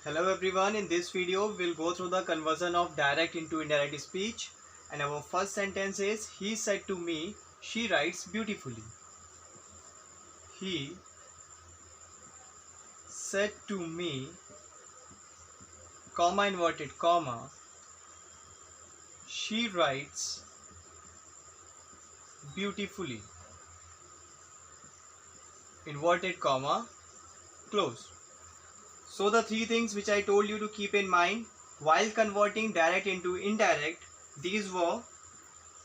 Hello everyone, in this video we'll go through the conversion of direct into indirect speech, and our first sentence is he said to me, she writes beautifully. He said to me, comma inverted comma, she writes beautifully, inverted comma, close. So the three things which I told you to keep in mind while converting direct into indirect, these were: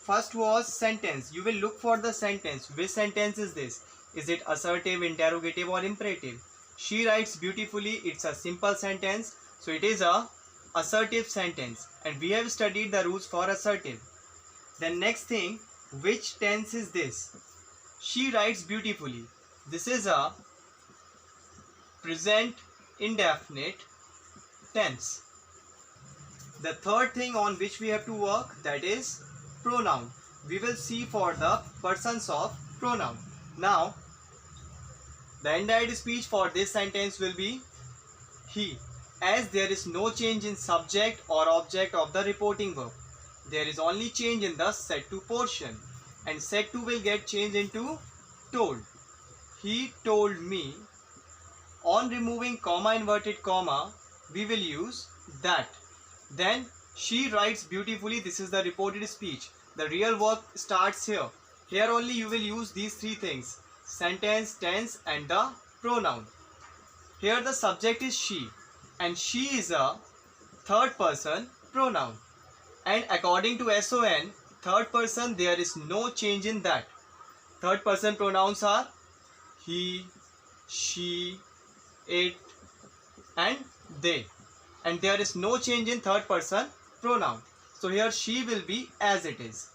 first was sentence. You will look for the sentence. Which sentence is this? Is it assertive, interrogative or imperative? She writes beautifully, it's a simple sentence, so it is a assertive sentence, and we have studied the rules for assertive. Then next thing, which tense is this? She writes beautifully. This is a present indefinite tense. The third thing on which we have to work, that is pronoun. We will see for the persons of pronoun. Now, the indirect speech for this sentence will be he, as there is no change in subject or object of the reporting verb. There is only change in the said to portion, and said to will get changed into told. He told me. On removing comma inverted comma, we will use that. Then she writes beautifully. This is the reported speech. The real work starts here. Here only you will use these three things: sentence, tense and the pronoun. Here the subject is she, and she is a third person pronoun. And according to SON, third person, there is no change in that. Third person pronouns are he, she, it and they, and there is no change in third person pronoun. So here she will be as it is.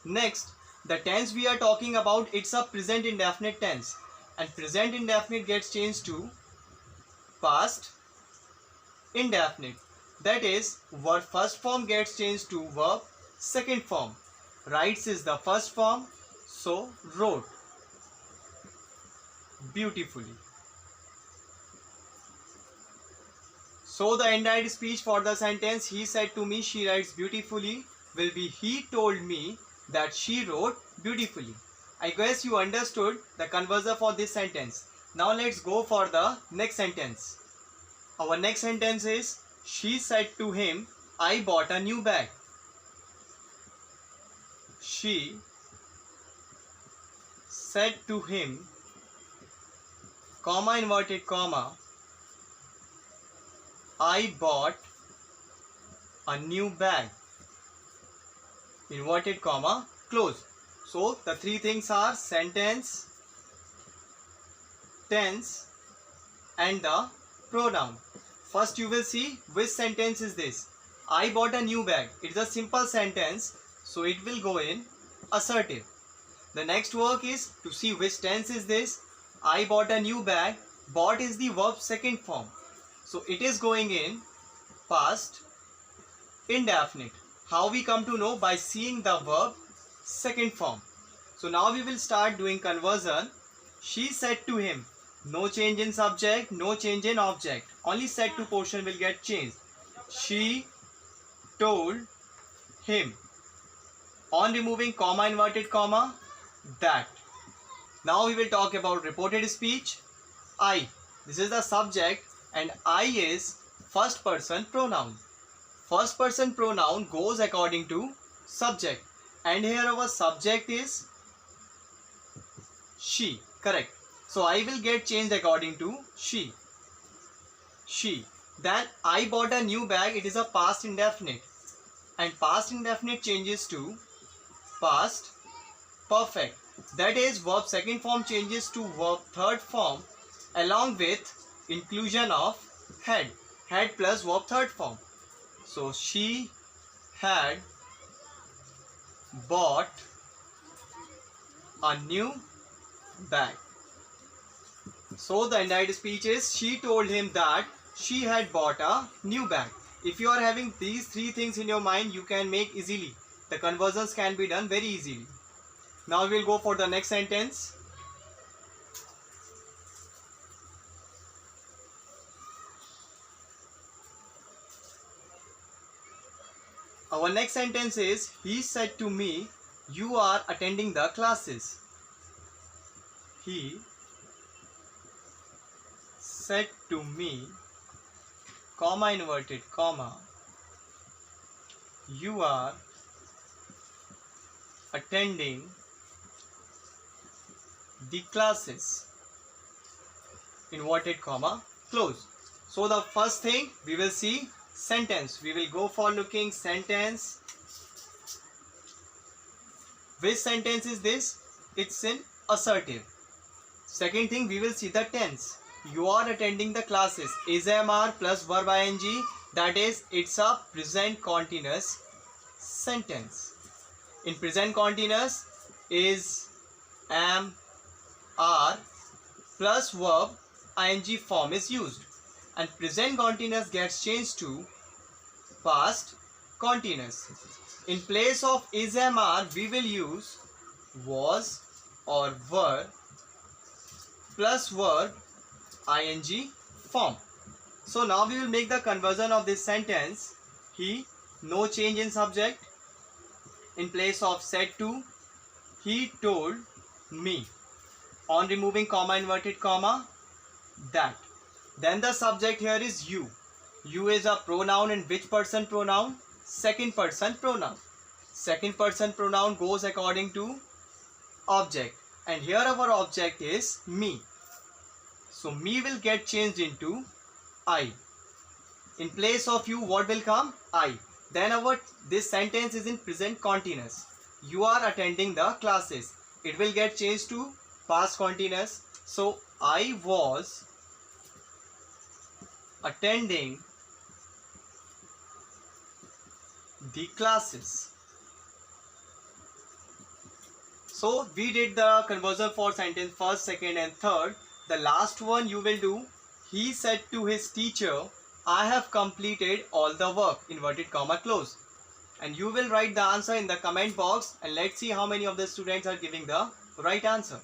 Next, the tense we are talking about, it's a present indefinite tense, and present indefinite gets changed to past indefinite. That is, verb first form gets changed to verb second form. Writes is the first form, so wrote beautifully. So the indirect speech for the sentence he said to me she writes beautifully will be he told me that she wrote beautifully. I guess you understood the conversion for this sentence. Now let's go for the next sentence. Our next sentence is she said to him, I bought a new bag. She said to him, comma inverted comma, I bought a new bag, inverted comma, close. So the three things are sentence, tense and the pronoun. First you will see which sentence is this. I bought a new bag. It is a simple sentence, so it will go in assertive. The next work is to see which tense is this. I bought a new bag. Bought is the verb second form, so it is going in past indefinite. How we come to know? By seeing the verb second form. So now we will start doing conversion. She said to him. No change in subject, no change in object. Only said to portion will get changed. She told him. On removing comma inverted comma, that. Now we will talk about reported speech. I. This is the subject and I is first person pronoun. First person pronoun goes according to subject, and here our subject is she, correct. So I will get changed according to she. She. Then I bought a new bag. It is a past indefinite, and past indefinite changes to past perfect. That is, verb second form changes to verb third form along with inclusion of had. Had plus verb third form. So she had bought a new bag. So the indirect speech is she told him that she had bought a new bag. If you are having these three things in your mind, you can make easily. The conversions can be done very easily. Now we will go for the next sentence. Our next sentence is, he said to me, you are attending the classes. He said to me, comma inverted comma, you are attending the classes, inverted comma, close. So the first thing we will see sentence. We will go for looking sentence. Which sentence is this? It's in assertive. Second thing, we will see the tense. You are attending the classes. Is am plus verb ing. That is, it's a present continuous sentence. In present continuous, is, am, are plus verb ing form is used. And present continuous gets changed to past continuous. In place of is, am, are, we will use was or were plus verb ing form. So now we will make the conversion of this sentence. He, no change in subject. In place of said to, he told me. On removing comma inverted comma, that. Then the subject here is you. You is a pronoun, and which person pronoun? Second person pronoun. Second person pronoun goes according to object, and here our object is me. So me will get changed into I. In place of you, what will come? I. Then this sentence is in present continuous. You are attending the classes. It will get changed to past continuous. So I was attending the classes. So we did the conversion for sentence first, second and third. The last one you will do, he said to his teacher, I have completed all the work, inverted comma, close. And you will write the answer in the comment box, and let's see how many of the students are giving the right answer.